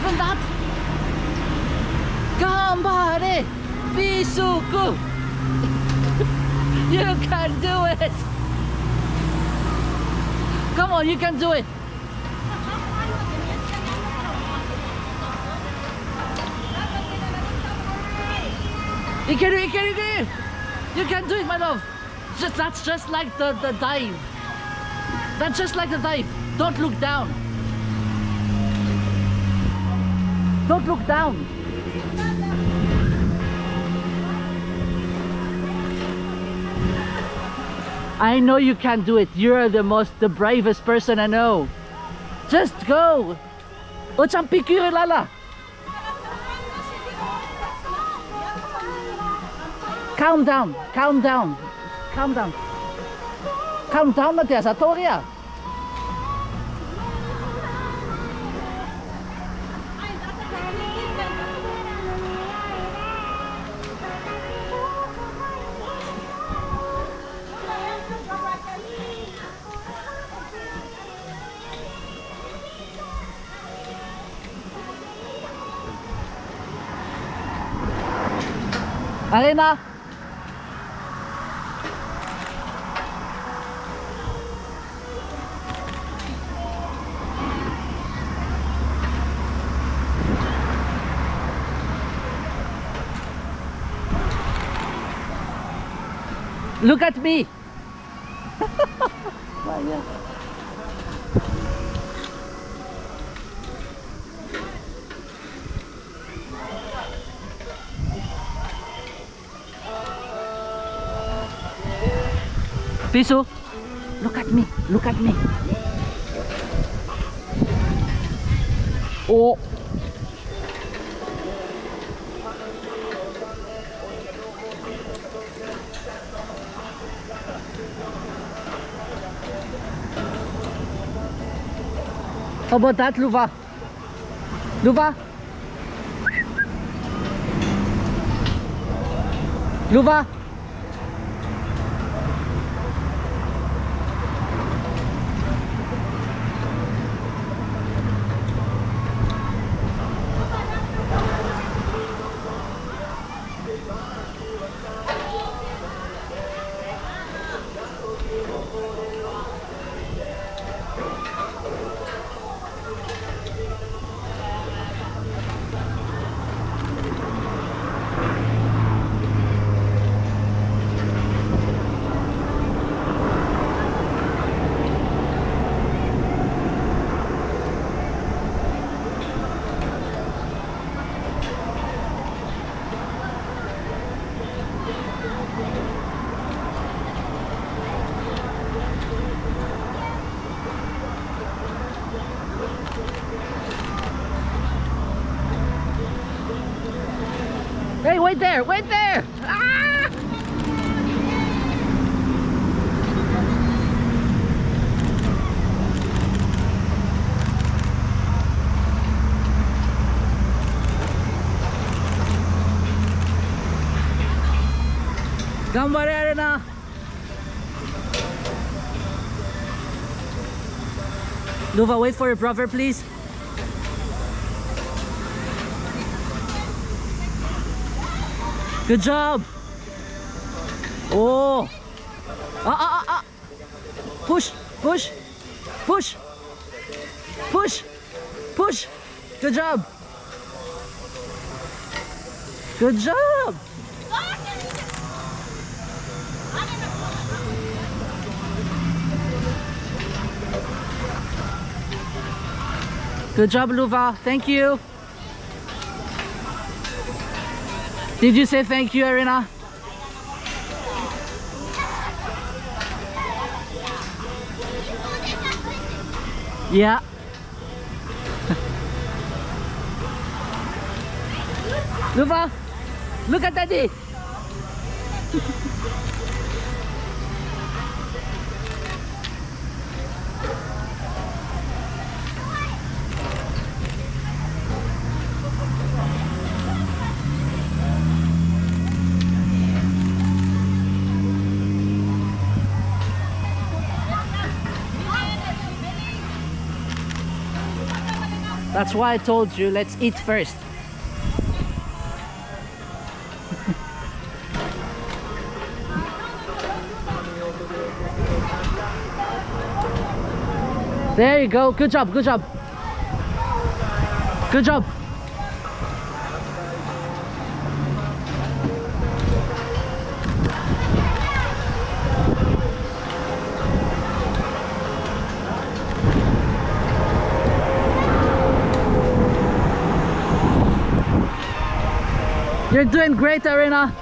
even that? Gambare! Bisuku! You can do it! Come on, you can do it! You can do it, my love! That's just like the dive. That's just like the dive. Don't look down. Don't look down. I know you can do it. You're the bravest person I know. Just go. O champikure lala. Calm down. Calm down. Calm down. Calm down na tiya sa Toria. Arena. Look at me. Piso, look at me. Look at me. Oh. How about that, Luva? Luva? Luva? Hey, wait there, wait there! Ah! Gambare Arena! Luva, wait for your brother, please. Good job. Oh. Push, push, push, push, push. Good job. Good job. Good job, Luva. Thank you. Did you say thank you, Arena? Yeah. Luva, look at Daddy. That's why I told you, let's eat first. There you go. Good job, good job. Good job. You're doing great, Arena.